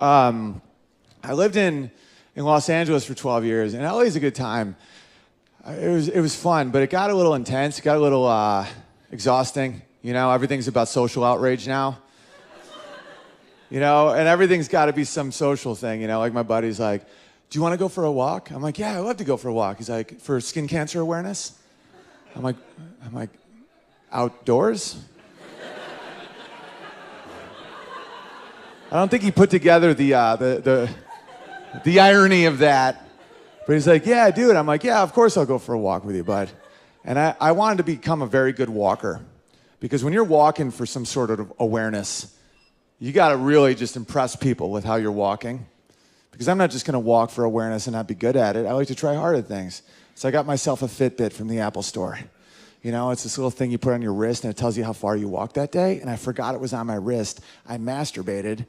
I lived in Los Angeles for 12 years, and LA is a good time. It was fun, but it got a little intense. It got a little exhausting. You know, everything's about social outrage now. You know, and everything's got to be some social thing. You know, like my buddy's like, "Do you want to go for a walk?" I'm like, "Yeah, I'd love to go for a walk." He's like, "For skin cancer awareness?" I'm like, "Outdoors?" I don't think he put together the irony of that. But he's like, "Yeah, dude." I'm like, "Yeah, of course I'll go for a walk with you, bud." And I wanted to become a very good walker. Because when you're walking for some sort of awareness, you got to really just impress people with how you're walking. Because I'm not just going to walk for awareness and not be good at it. I like to try hard at things. So I got myself a Fitbit from the Apple Store. You know, it's this little thing you put on your wrist, and it tells you how far you walked that day. And I forgot it was on my wrist. I masturbated.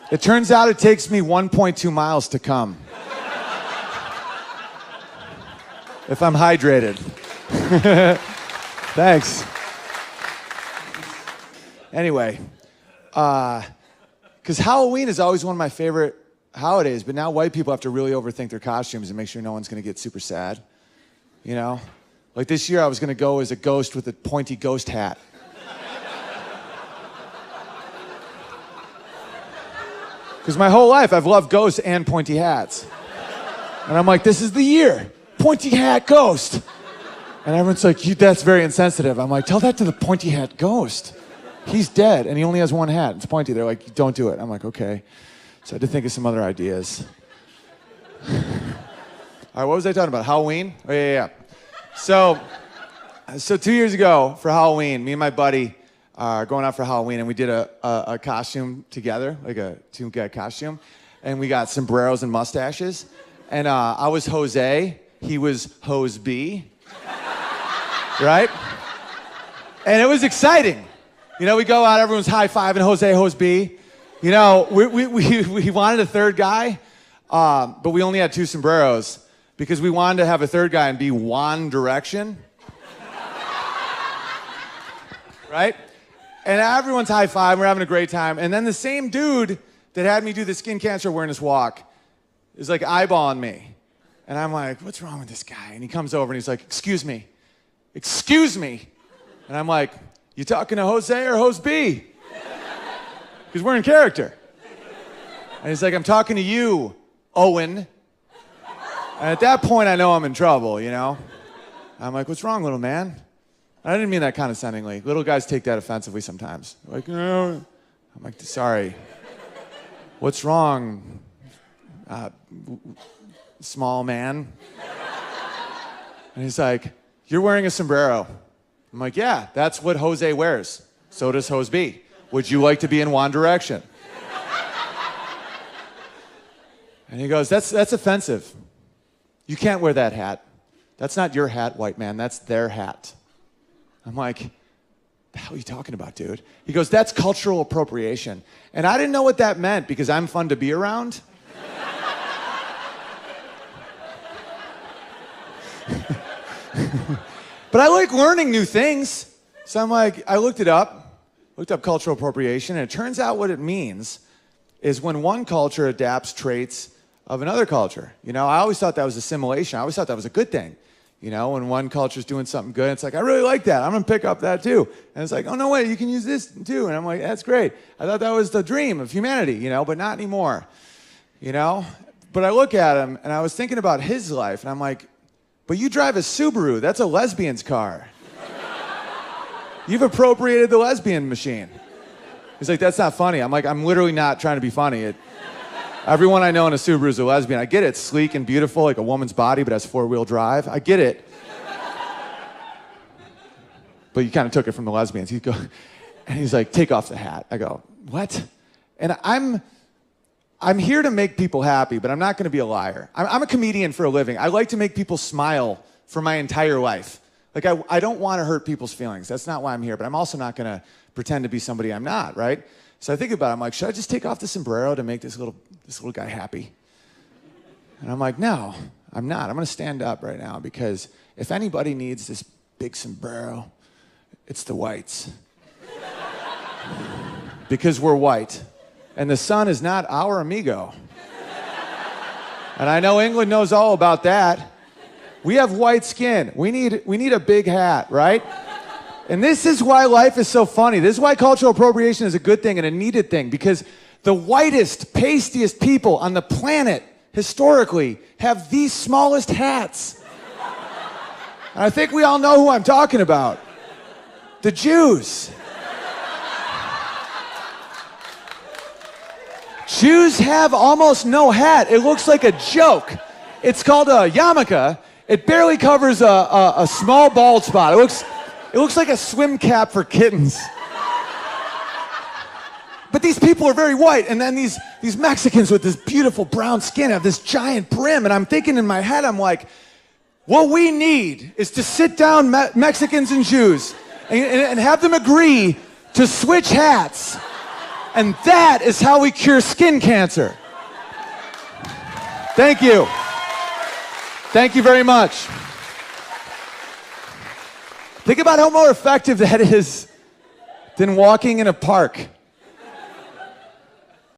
It turns out it takes me 1.2 miles to come. If I'm hydrated. Thanks. Anyway, because Halloween is always one of my favorite holidays, but now white people have to really overthink their costumes and make sure no one's going to get super sad. You know? Like this year I was going to go as a ghost with a pointy ghost hat. Because my whole life I've loved ghosts and pointy hats. And I'm like, this is the year. Pointy hat ghost. And everyone's like, that's very insensitive. I'm like, tell that to the pointy hat ghost. He's dead and he only has one hat. It's pointy. They're like, don't do it. I'm like, okay. So I had to think of some other ideas. All right, what was I talking about? Halloween? Oh, yeah. So 2 years ago for Halloween, me and my buddy are going out for Halloween, and we did a costume together, like a two-guy costume. And we got sombreros and mustaches. And I was Jose. He was Hose B. Right? And it was exciting. You know, we go out, everyone's high-fiving Jose, Hose B. You know, we wanted a third guy, but we only had two sombreros because we wanted to have a third guy and be One Direction. Right? And everyone's high-fiving, we're having a great time. And then the same dude that had me do the skin cancer awareness walk is like eyeballing me. And I'm like, what's wrong with this guy? And he comes over and he's like, excuse me. And I'm like, you talking to Jose or Hose B? Because we're in character. And he's like, I'm talking to you, Owen. And at that point, I know I'm in trouble, you know? I'm like, what's wrong, little man? I didn't mean that condescendingly. Little guys take that offensively sometimes. Like, no. I'm like, sorry. What's wrong, small man? And he's like, you're wearing a sombrero. I'm like, yeah, that's what Jose wears. So does Hose B. Would you like to be in One Direction? And he goes, that's offensive. You can't wear that hat. That's not your hat, white man. That's their hat. I'm like, the hell are you talking about, dude? He goes, that's cultural appropriation. And I didn't know what that meant because I'm fun to be around. But I like learning new things. So I'm like, I looked up cultural appropriation, and it turns out what it means is when one culture adapts traits of another culture. You know, I always thought that was assimilation. I always thought that was a good thing. You know, when one culture's doing something good, it's like, I really like that. I'm going to pick up that too. And it's like, oh, no, wait, you can use this too. And I'm like, that's great. I thought that was the dream of humanity, you know, but not anymore. You know? But I look at him, and I was thinking about his life, and I'm like, but you drive a Subaru. That's a lesbian's car. You've appropriated the lesbian machine. He's like, that's not funny. I'm like, I'm literally not trying to be funny. Everyone I know in a Subaru is a lesbian. I get it. It's sleek and beautiful, like a woman's body, but has four-wheel drive. I get it. But you kind of took it from the lesbians. He's like, take off the hat. I go, what? And I'm here to make people happy, but I'm not going to be a liar. I'm a comedian for a living. I like to make people smile for my entire life. Like, I don't want to hurt people's feelings. That's not why I'm here, but I'm also not going to pretend to be somebody I'm not, right? So I think about it. I'm like, should I just take off the sombrero to make this little guy happy? And I'm like, no, I'm not. I'm going to stand up right now because if anybody needs this big sombrero, it's the whites. because we're white. And the sun is not our amigo. And I know England knows all about that. We have white skin. We need a big hat, right? And this is why life is so funny. This is why cultural appropriation is a good thing and a needed thing, because the whitest, pastiest people on the planet, historically, have the smallest hats. And I think we all know who I'm talking about. The Jews. Jews have almost no hat. It looks like a joke. It's called a yarmulke. It barely covers a small bald spot. It looks like a swim cap for kittens. But these people are very white, and then these Mexicans with this beautiful brown skin have this giant brim, and I'm thinking in my head, I'm like, what we need is to sit down Mexicans and Jews and have them agree to switch hats. And that is how we cure skin cancer. Thank you. Thank you very much. Think about how more effective that is than walking in a park.